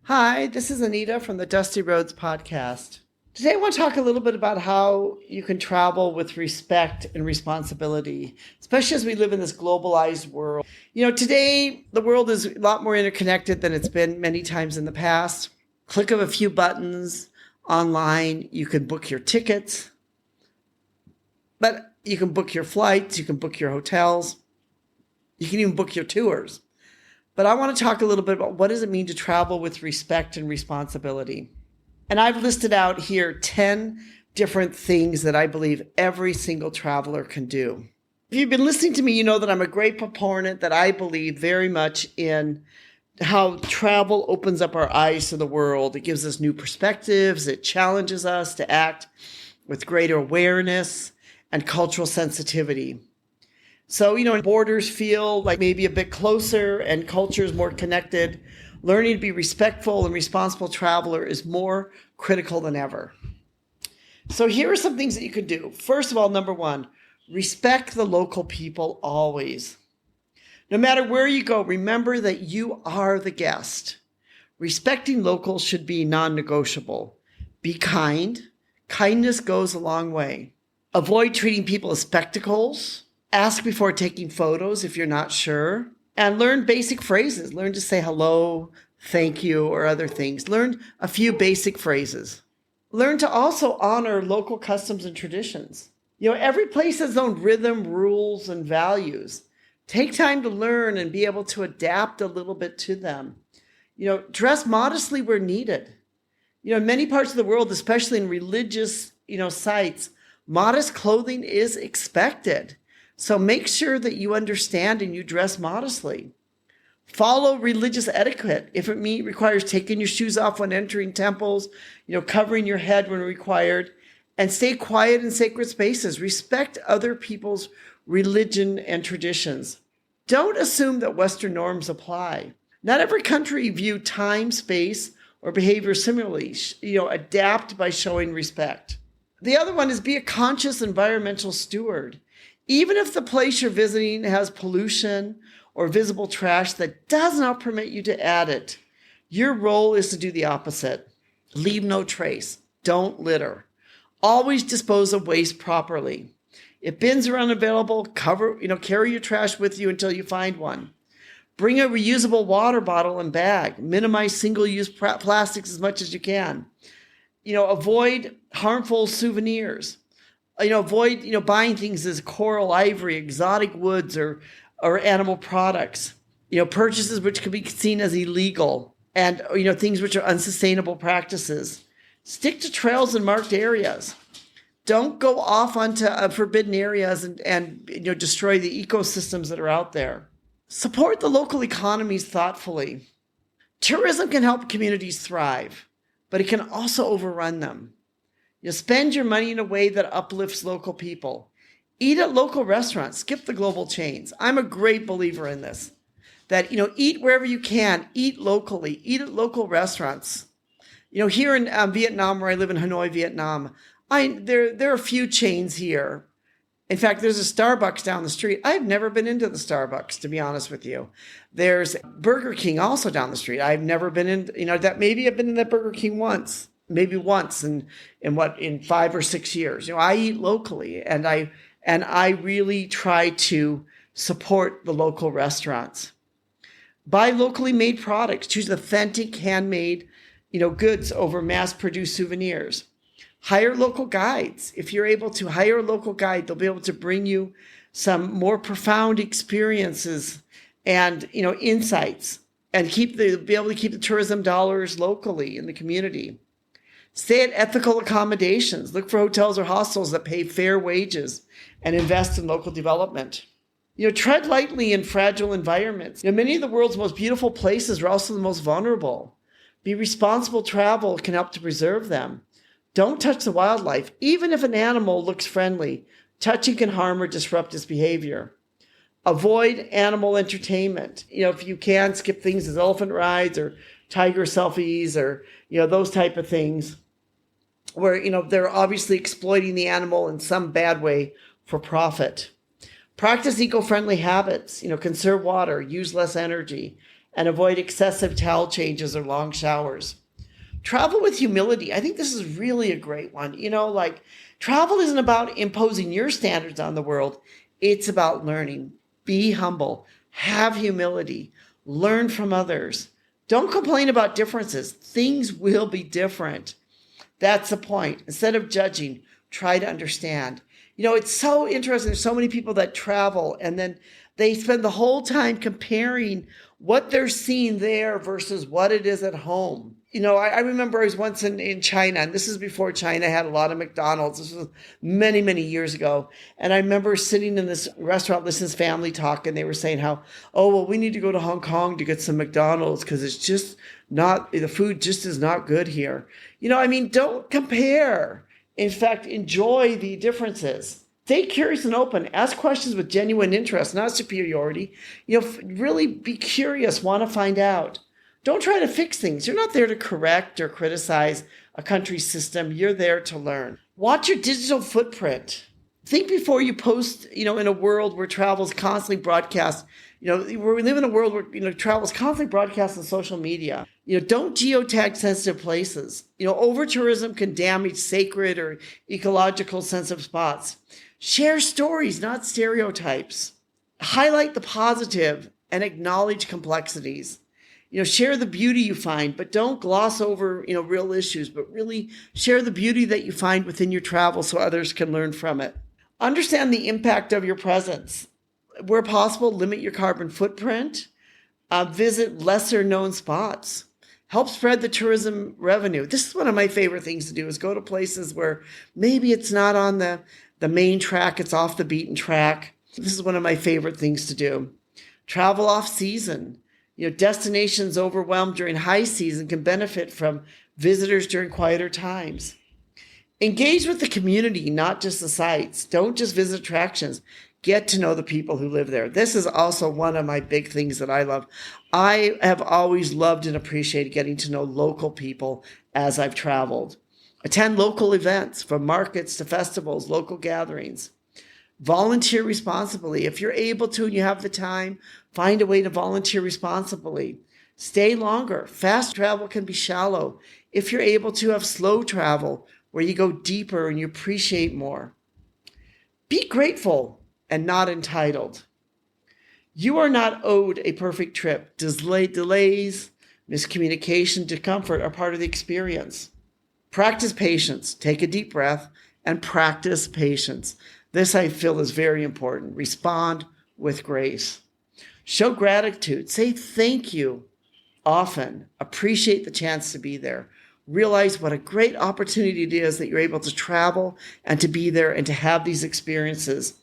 Hi, this is Anita from the Dusty Roads podcast. Today I want to talk a little bit about how you can travel with respect and responsibility, especially as we live in this globalized world. Today the world is a lot more interconnected than it's been many times in the past. Click of a few buttons online, you can book your tickets, but you can book your flights, you can book your hotels, you can even book your tours. But I want to talk a little bit about what does it mean to travel with respect and responsibility. And I've listed out here 10 different things that I believe every single traveler can do. If you've been listening to me, you know that I'm a great proponent that I believe very much in how travel opens up our eyes to the world. It gives us new perspectives. It challenges us to act with greater awareness and cultural sensitivity. So, borders feel like maybe a bit closer and culture is more connected. Learning to be respectful and responsible traveler is more critical than ever. So here are some things that you can do. First of all, number one, respect the local people always. No matter where you go, remember that you are the guest. Respecting locals should be non-negotiable. Be kind. Kindness goes a long way. Avoid treating people as spectacles. Ask before taking photos if you're not sure. And learn basic phrases. Learn to say hello, thank you, or other things. Learn a few basic phrases. Learn to also honor local customs and traditions. Every place has its own rhythm, rules, and values. Take time to learn and be able to adapt a little bit to them. Dress modestly where needed. In many parts of the world, especially in religious, sites, modest clothing is expected. So make sure that you understand and you dress modestly. Follow religious etiquette. If it requires taking your shoes off when entering temples, covering your head when required, and stay quiet in sacred spaces. Respect other people's religion and traditions. Don't assume that Western norms apply. Not every country view time, space, or behavior similarly. Adapt by showing respect. The other one is be a conscious environmental steward. Even if the place you're visiting has pollution or visible trash that does not permit you to add it, your role is to do the opposite. Leave no trace. Don't litter. Always dispose of waste properly. If bins are unavailable, carry your trash with you until you find one. Bring a reusable water bottle and bag. Minimize single-use plastics as much as you can. Avoid harmful souvenirs. Avoid, buying things as coral, ivory, exotic woods, or animal products. Purchases which could be seen as illegal and, things which are unsustainable practices. Stick to trails and marked areas. Don't go off onto forbidden areas and destroy the ecosystems that are out there. Support the local economies thoughtfully. Tourism can help communities thrive, but it can also overrun them. Spend your money in a way that uplifts local people. Eat at local restaurants. Skip the global chains. I'm a great believer in this. That, eat wherever you can. Eat locally. Eat at local restaurants. Here in Vietnam, where I live in Hanoi, Vietnam, there are a few chains here. In fact, there's a Starbucks down the street. I've never been into the Starbucks, to be honest with you. There's Burger King also down the street. I've never been in, that maybe I've been in that Burger King once. Maybe once in 5 or 6 years. I eat locally and I really try to support the local restaurants. Buy locally made products. Choose authentic handmade, goods over mass-produced souvenirs. Hire local guides. If you're able to hire a local guide, they'll be able to bring you some more profound experiences and, insights and be able to keep the tourism dollars locally in the community. Stay at ethical accommodations. Look for hotels or hostels that pay fair wages and invest in local development. Tread lightly in fragile environments. Many of the world's most beautiful places are also the most vulnerable. Be responsible travel can help to preserve them. Don't touch the wildlife. Even if an animal looks friendly, touching can harm or disrupt its behavior. Avoid animal entertainment. If you can, skip things as elephant rides or tiger selfies or, those type of things where, they're obviously exploiting the animal in some bad way for profit. Practice eco-friendly habits, conserve water, use less energy, and avoid excessive towel changes or long showers. Travel with humility. I think this is really a great one. Travel isn't about imposing your standards on the world. It's about learning. Be humble. Have humility. Learn from others. Don't complain about differences. Things will be different. That's the point. Instead of judging, try to understand. It's so interesting. There's so many people that travel and then they spend the whole time comparing what they're seeing there versus what it is at home. I remember I was once in China, and this is before China had a lot of McDonald's. This was many, many years ago. And I remember sitting in this restaurant listening to family talk, and they were saying how, oh, well, we need to go to Hong Kong to get some McDonald's because it's just not, the food just is not good here. Don't compare. In fact, enjoy the differences. Stay curious and open. Ask questions with genuine interest, not superiority. Really be curious, want to find out. Don't try to fix things. You're not there to correct or criticize a country's system. You're there to learn. Watch your digital footprint. Think before you post, in a world where travel is constantly broadcast, where we live in a world where, travel is constantly broadcast on social media. Don't geotag sensitive places. Over-tourism can damage sacred or ecological sensitive spots. Share stories, not stereotypes. Highlight the positive and acknowledge complexities. Share the beauty you find, but don't gloss over, real issues, but really share the beauty that you find within your travel so others can learn from it. Understand the impact of your presence. Where possible, limit your carbon footprint. Visit lesser known spots. Help spread the tourism revenue. This is one of my favorite things to do, is go to places where maybe it's not on the main track, it's off the beaten track. This is one of my favorite things to do. Travel off season. Destinations overwhelmed during high season can benefit from visitors during quieter times. Engage with the community, not just the sites. Don't just visit attractions. Get to know the people who live there. This is also one of my big things that I love. I have always loved and appreciated getting to know local people as I've traveled. Attend local events, from markets to festivals, local gatherings. Volunteer responsibly. If you're able to and you have the time, find a way to volunteer responsibly. Stay longer. Fast travel can be shallow. If you're able to, have slow travel where you go deeper and you appreciate more. Be grateful and not entitled. You are not owed a perfect trip. Delays, miscommunication, discomfort are part of the experience. Practice patience. Take a deep breath and practice patience. This I feel is very important. Respond with grace. Show gratitude. Say thank you often. Appreciate the chance to be there. Realize what a great opportunity it is that you're able to travel and to be there and to have these experiences.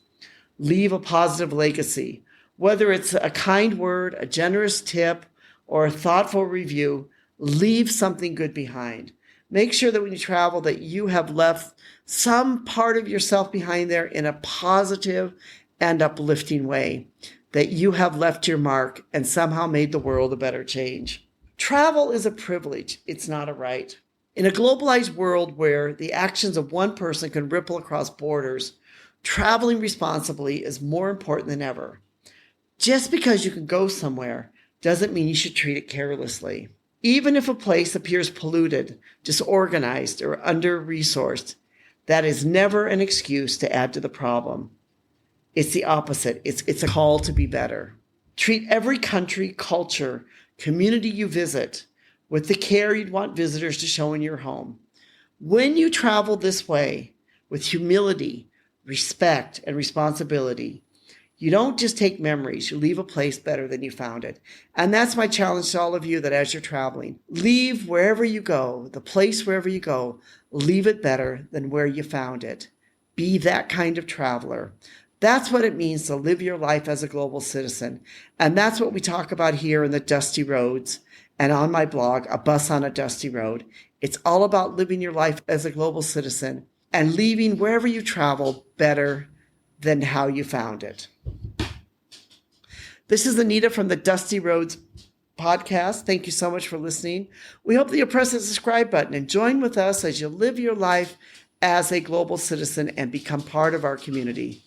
Leave a positive legacy. Whether it's a kind word, a generous tip, or a thoughtful review, leave something good behind. Make sure that when you travel that you have left some part of yourself behind there in a positive and uplifting way, that you have left your mark and somehow made the world a better change. Travel is a privilege. It's not a right. In a globalized world where the actions of one person can ripple across borders, traveling responsibly is more important than ever. Just because you can go somewhere doesn't mean you should treat it carelessly. Even if a place appears polluted, disorganized, or under-resourced, that is never an excuse to add to the problem. It's the opposite. It's a call to be better. Treat every country, culture, community you visit with the care you'd want visitors to show in your home. When you travel this way, with humility, respect, and responsibility, you don't just take memories, you leave a place better than you found it. And that's my challenge to all of you, that as you're traveling, leave wherever you go, the place wherever you go, leave it better than where you found it. Be that kind of traveler. That's what it means to live your life as a global citizen. And that's what we talk about here in the Dusty Roads and on my blog, A Bus on a Dusty Road. It's all about living your life as a global citizen and leaving wherever you travel better than how you found it. This is Anita from the Dusty Roads podcast. Thank you so much for listening. We hope that you'll press the subscribe button and join with us as you live your life as a global citizen and become part of our community.